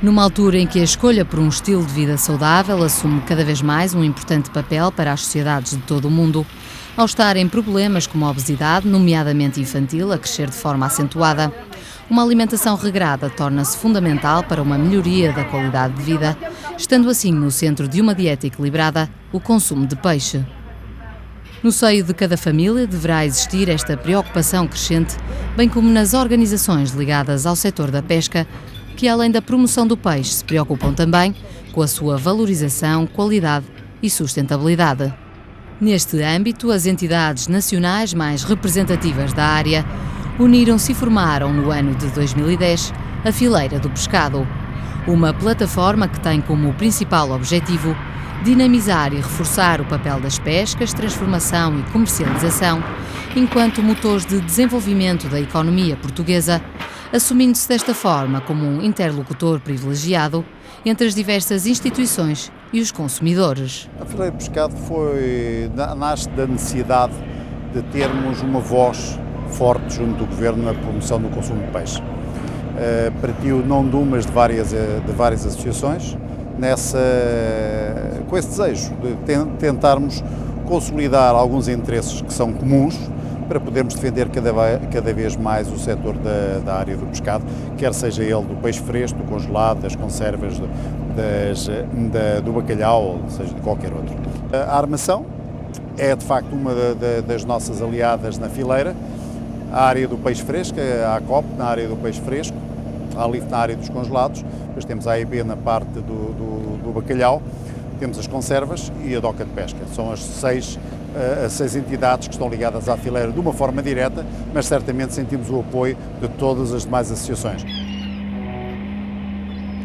Numa altura em que a escolha por um estilo de vida saudável assume cada vez mais um importante papel para as sociedades de todo o mundo, ao estar em problemas como a obesidade, nomeadamente infantil, a crescer de forma acentuada, uma alimentação regrada torna-se fundamental para uma melhoria da qualidade de vida, estando assim no centro de uma dieta equilibrada o consumo de peixe. No seio de cada família deverá existir esta preocupação crescente, bem como nas organizações ligadas ao setor da pesca, que além da promoção do peixe se preocupam também com a sua valorização, qualidade e sustentabilidade. Neste âmbito, as entidades nacionais mais representativas da área uniram-se e formaram, no ano de 2010, a Fileira do Pescado, uma plataforma que tem como principal objetivo dinamizar e reforçar o papel das pescas, transformação e comercialização, enquanto motores de desenvolvimento da economia portuguesa, assumindo-se desta forma como um interlocutor privilegiado entre as diversas instituições e os consumidores. A Fileira do Pescado nasce da necessidade de termos uma voz forte junto do Governo na promoção do consumo de peixe. Partiu não de umas, de várias associações, com esse desejo de tentarmos consolidar alguns interesses que são comuns para podermos defender cada vez mais o setor da área do pescado, quer seja ele do peixe fresco, do congelado, das conservas, do bacalhau, ou seja, de qualquer outro. A armação é de facto uma das nossas aliadas na fileira, a área do peixe fresco, a ACOP na área do peixe fresco, a ALIF na área dos congelados, depois temos a AIB na parte do bacalhau, temos as conservas e a DOCA de pesca. São as seis entidades que estão ligadas à fileira de uma forma direta, mas certamente sentimos o apoio de todas as demais associações.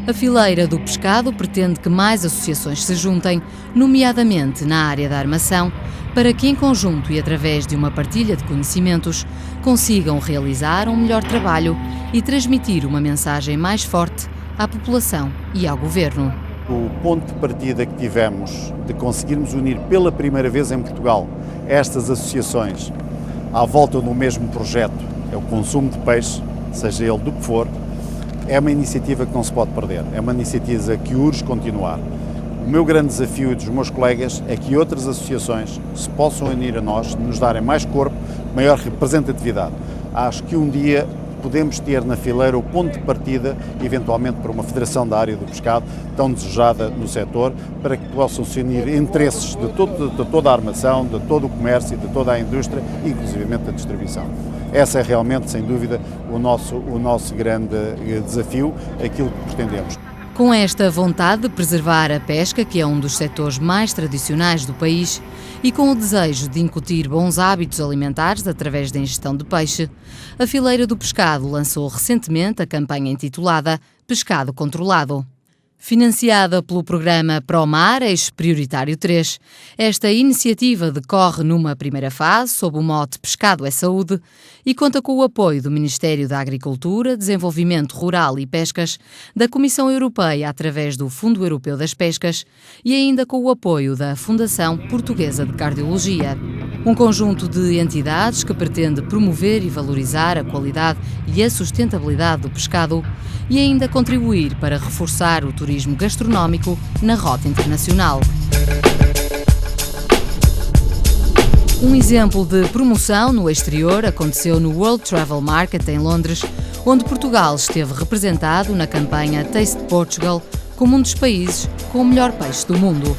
A Fileira do Pescado pretende que mais associações se juntem, nomeadamente na área da armação, para que em conjunto e através de uma partilha de conhecimentos consigam realizar um melhor trabalho e transmitir uma mensagem mais forte à população e ao Governo. O ponto de partida que tivemos de conseguirmos unir pela primeira vez em Portugal estas associações à volta do mesmo projeto, é o consumo de peixe, seja ele do que for, é uma iniciativa que não se pode perder, é uma iniciativa que urge continuar. O meu grande desafio e dos meus colegas é que outras associações se possam unir a nós, nos darem mais corpo, maior representatividade. Acho que um dia podemos ter na fileira o ponto de partida, eventualmente para uma federação da área do pescado, tão desejada no setor, para que possam se unir interesses de toda a armação, de todo o comércio, de toda a indústria, inclusivamente da distribuição. Essa é realmente, sem dúvida, o nosso grande desafio, aquilo que pretendemos. Com esta vontade de preservar a pesca, que é um dos setores mais tradicionais do país, e com o desejo de incutir bons hábitos alimentares através da ingestão de peixe, a Fileira do Pescado lançou recentemente a campanha intitulada Pescado Controlado. Financiada pelo programa ProMar, Eixo Prioritário 3, esta iniciativa decorre numa primeira fase sob o mote Pescado é Saúde e conta com o apoio do Ministério da Agricultura, Desenvolvimento Rural e Pescas, da Comissão Europeia através do Fundo Europeu das Pescas e ainda com o apoio da Fundação Portuguesa de Cardiologia. Um conjunto de entidades que pretende promover e valorizar a qualidade e a sustentabilidade do pescado e ainda contribuir para reforçar o turismo gastronómico na rota internacional. Um exemplo de promoção no exterior aconteceu no World Travel Market em Londres, onde Portugal esteve representado na campanha Taste Portugal como um dos países com o melhor peixe do mundo.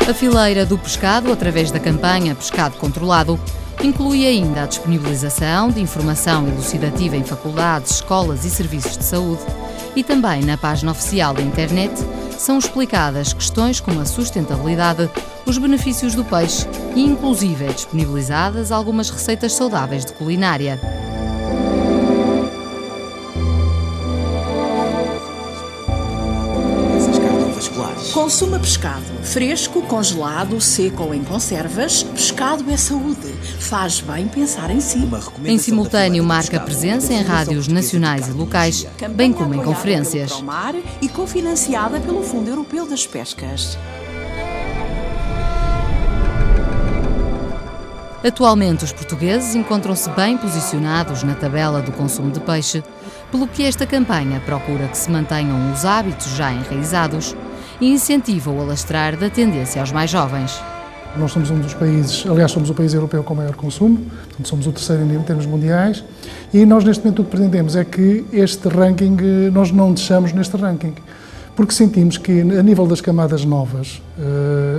A Fileira do Pescado, através da campanha Pescado Controlado, inclui ainda a disponibilização de informação elucidativa em faculdades, escolas e serviços de saúde e também na página oficial da internet são explicadas questões como a sustentabilidade, os benefícios do peixe e inclusive disponibilizadas algumas receitas saudáveis de culinária. Consuma pescado. Fresco, congelado, seco ou em conservas. Pescado é saúde. Faz bem pensar em si. Em simultâneo, marca presença em rádios nacionais e locais, bem como em conferências. ProMar e cofinanciada pelo Fundo Europeu das Pescas. Atualmente, os portugueses encontram-se bem posicionados na tabela do consumo de peixe, pelo que esta campanha procura que se mantenham os hábitos já enraizados e incentiva o alastrar da tendência aos mais jovens. Nós somos um dos países, aliás, somos o país europeu com maior consumo, portanto, somos o terceiro em termos mundiais, e nós neste momento o que pretendemos é que este ranking, nós não deixamos neste ranking, porque sentimos que a nível das camadas novas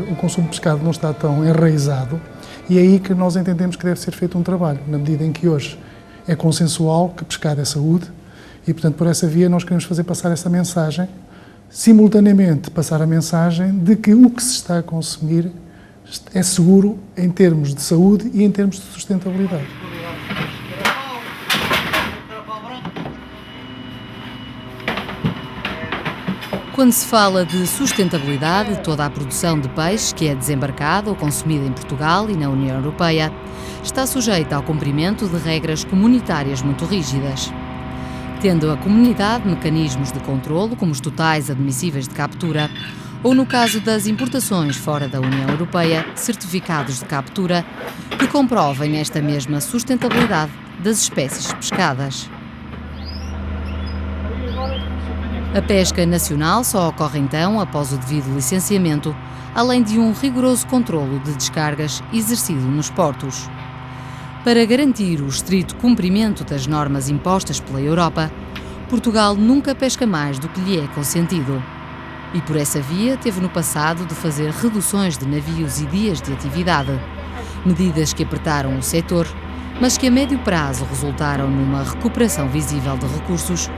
o consumo de pescado não está tão enraizado, e é aí que nós entendemos que deve ser feito um trabalho, na medida em que hoje é consensual que pescado é saúde, e portanto por essa via nós queremos fazer passar essa mensagem, simultaneamente passar a mensagem de que o que se está a consumir é seguro em termos de saúde e em termos de sustentabilidade. Quando se fala de sustentabilidade, toda a produção de peixe que é desembarcada ou consumida em Portugal e na União Europeia está sujeita ao cumprimento de regras comunitárias muito rígidas. Tendo a comunidade mecanismos de controlo, como os totais admissíveis de captura, ou no caso das importações fora da União Europeia, certificados de captura que comprovem esta mesma sustentabilidade das espécies pescadas. A pesca nacional só ocorre então após o devido licenciamento, além de um rigoroso controlo de descargas exercido nos portos. Para garantir o estrito cumprimento das normas impostas pela Europa, Portugal nunca pesca mais do que lhe é consentido. E por essa via teve no passado de fazer reduções de navios e dias de atividade, medidas que apertaram o setor, mas que a médio prazo resultaram numa recuperação visível de recursos,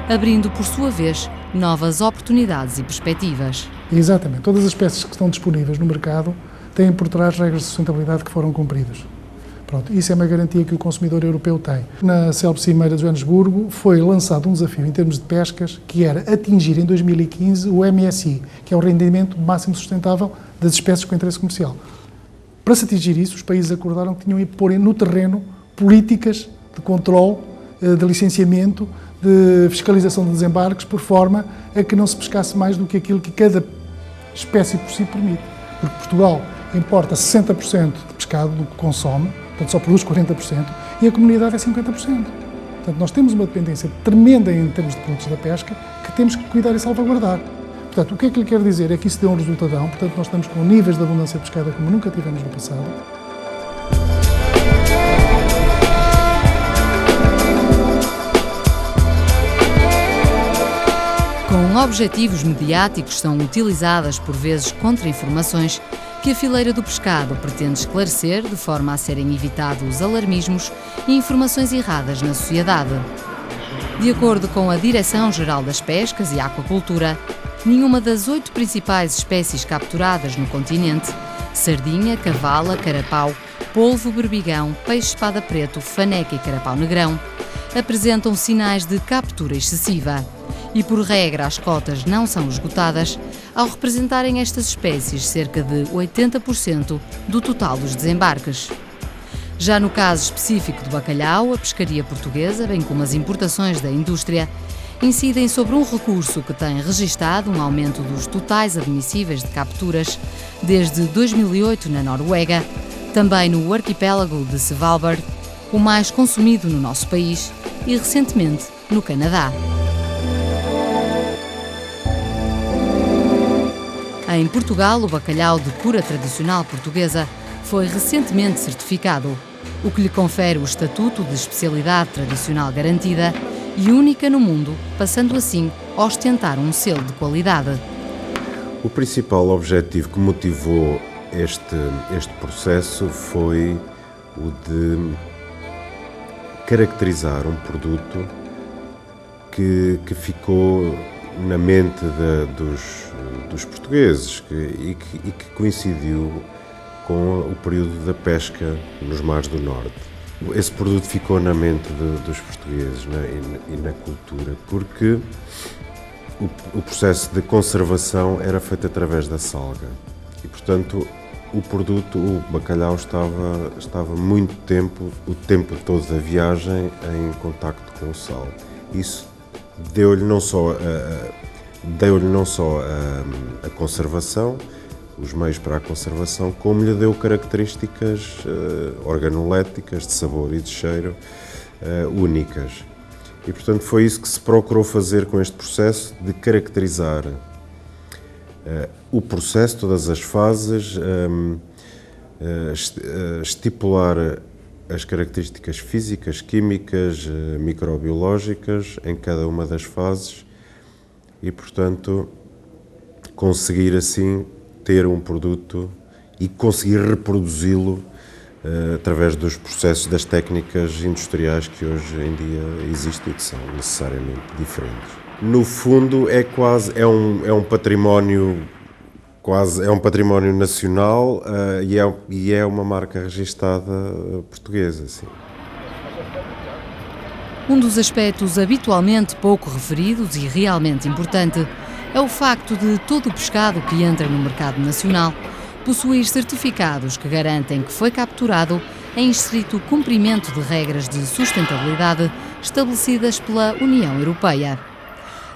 abrindo por sua vez novas oportunidades e perspectivas. Exatamente, todas as espécies que estão disponíveis no mercado têm por trás regras de sustentabilidade que foram cumpridas. Pronto, isso é uma garantia que o consumidor europeu tem. Na Célebre Cimeira de Joanesburgo foi lançado um desafio em termos de pescas que era atingir em 2015 o MSI, que é o rendimento máximo sustentável das espécies com interesse comercial. Para se atingir isso, os países acordaram que tinham de pôr no terreno políticas de controle, de licenciamento, de fiscalização de desembarques, por forma a que não se pescasse mais do que aquilo que cada espécie por si permite. Porque Portugal importa 60% de pescado do que consome, portanto só produz 40%, e a comunidade é 50%. Portanto, nós temos uma dependência tremenda em termos de produtos da pesca que temos que cuidar e salvaguardar. Portanto, o que é que lhe quero dizer é que isso deu um resultadão, portanto nós estamos com níveis de abundância pescada como nunca tivemos no passado. Com objetivos mediáticos são utilizadas por vezes contra-informações que a fileira do pescado pretende esclarecer de forma a serem evitados alarmismos e informações erradas na sociedade. De acordo com a Direção-Geral das Pescas e Aquacultura, nenhuma das 8 principais espécies capturadas no continente, sardinha, cavala, carapau, polvo, berbigão, peixe-espada preto, faneca e carapau-negrão, apresentam sinais de captura excessiva. E por regra as cotas não são esgotadas ao representarem estas espécies cerca de 80% do total dos desembarques. Já no caso específico do bacalhau, a pescaria portuguesa, bem como as importações da indústria, incidem sobre um recurso que tem registado um aumento dos totais admissíveis de capturas desde 2008 na Noruega, também no arquipélago de Svalbard, o mais consumido no nosso país, e recentemente no Canadá. Em Portugal, o bacalhau de cura tradicional portuguesa foi recentemente certificado, o que lhe confere o estatuto de especialidade tradicional garantida e única no mundo, passando assim a ostentar um selo de qualidade. O principal objetivo que motivou este processo foi o de caracterizar um produto que ficou na mente dos portugueses e que coincidiu com o período da pesca nos mares do Norte. Esse produto ficou na mente dos portugueses, né, e na cultura, porque o processo de conservação era feito através da salga e, portanto, o produto, o bacalhau, estava muito tempo, o tempo todo da viagem, em contacto com o sal. Isso deu-lhe não só a conservação, os meios para a conservação, como lhe deu características organoléticas, de sabor e de cheiro únicas. E, portanto, foi isso que se procurou fazer com este processo, de caracterizar o processo, todas as fases, estipular as características físicas, químicas, microbiológicas em cada uma das fases e, portanto, conseguir assim ter um produto e conseguir reproduzi-lo através dos processos, das técnicas industriais que hoje em dia existem e que são necessariamente diferentes. No fundo, é um património nacional e é uma marca registada portuguesa. Sim. Um dos aspectos habitualmente pouco referidos e realmente importante é o facto de todo o pescado que entra no mercado nacional possuir certificados que garantem que foi capturado em estrito cumprimento de regras de sustentabilidade estabelecidas pela União Europeia.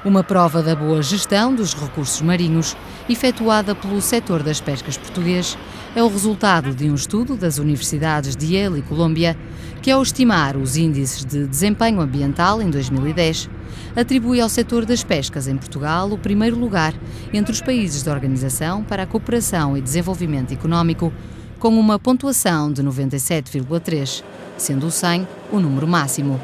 Uma prova da boa gestão dos recursos marinhos, efetuada pelo setor das pescas português, é o resultado de um estudo das universidades de Yale e Colômbia, que, ao estimar os índices de desempenho ambiental em 2010, atribui ao setor das pescas em Portugal o primeiro lugar entre os países da Organização para a Cooperação e Desenvolvimento Económico, com uma pontuação de 97,3, sendo o 100 o número máximo.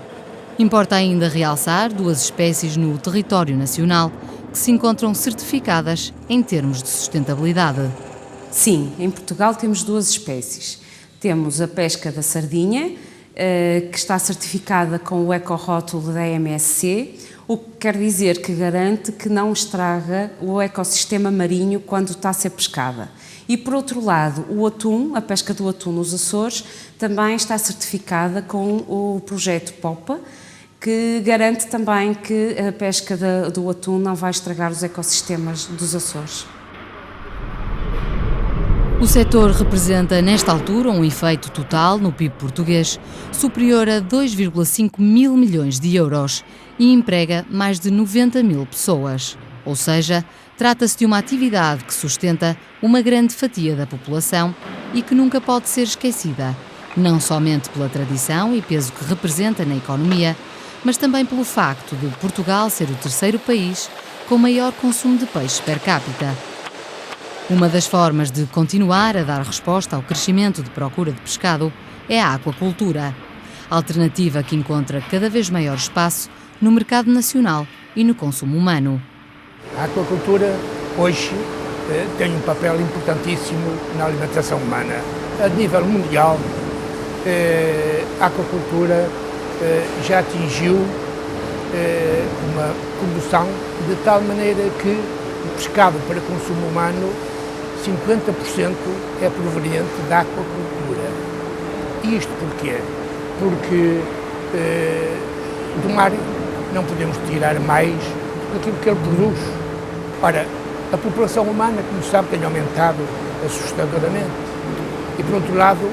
Importa ainda realçar 2 espécies no território nacional que se encontram certificadas em termos de sustentabilidade. Sim, em Portugal temos 2 espécies. Temos a pesca da sardinha, que está certificada com o ecorótulo da MSC, o que quer dizer que garante que não estraga o ecossistema marinho quando está a ser pescada. E, por outro lado, o atum, a pesca do atum nos Açores, também está certificada com o projeto POPA, que garante também que a pesca do atum não vai estragar os ecossistemas dos Açores. O setor representa, nesta altura, um efeito total no PIB português superior a 2,5 mil milhões de euros e emprega mais de 90 mil pessoas. Ou seja, trata-se de uma atividade que sustenta uma grande fatia da população e que nunca pode ser esquecida, não somente pela tradição e peso que representa na economia, mas também pelo facto de Portugal ser o terceiro país com maior consumo de peixe per capita. Uma das formas de continuar a dar resposta ao crescimento de procura de pescado é a aquacultura, alternativa que encontra cada vez maior espaço no mercado nacional e no consumo humano. A aquacultura hoje tem um papel importantíssimo na alimentação humana. A nível mundial, a aquacultura já atingiu uma produção de tal maneira que o pescado para consumo humano, 50% é proveniente da aquacultura. E isto porquê? Porque do mar não podemos tirar mais daquilo que ele produz. Ora, a população humana, como sabe, tem aumentado assustadoramente. E, por outro lado,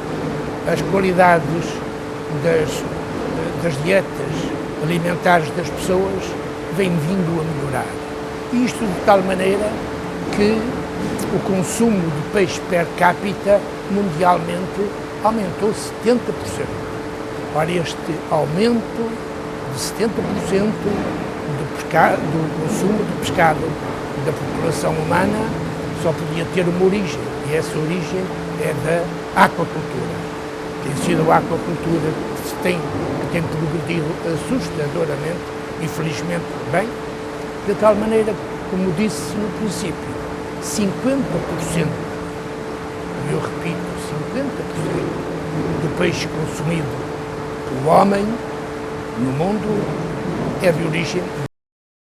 as qualidades das dietas alimentares das pessoas vêm vindo a melhorar. Isto de tal maneira que o consumo de peixe per capita mundialmente aumentou 70%. Ora, este aumento de 70% do consumo de pescado da população humana só podia ter uma origem, e essa origem é da aquacultura. Tem sido a aquacultura que tem progredido assustadoramente, infelizmente bem, de tal maneira, como disse no princípio, 50%, e eu repito, 50% do peixe consumido pelo homem no mundo é de origem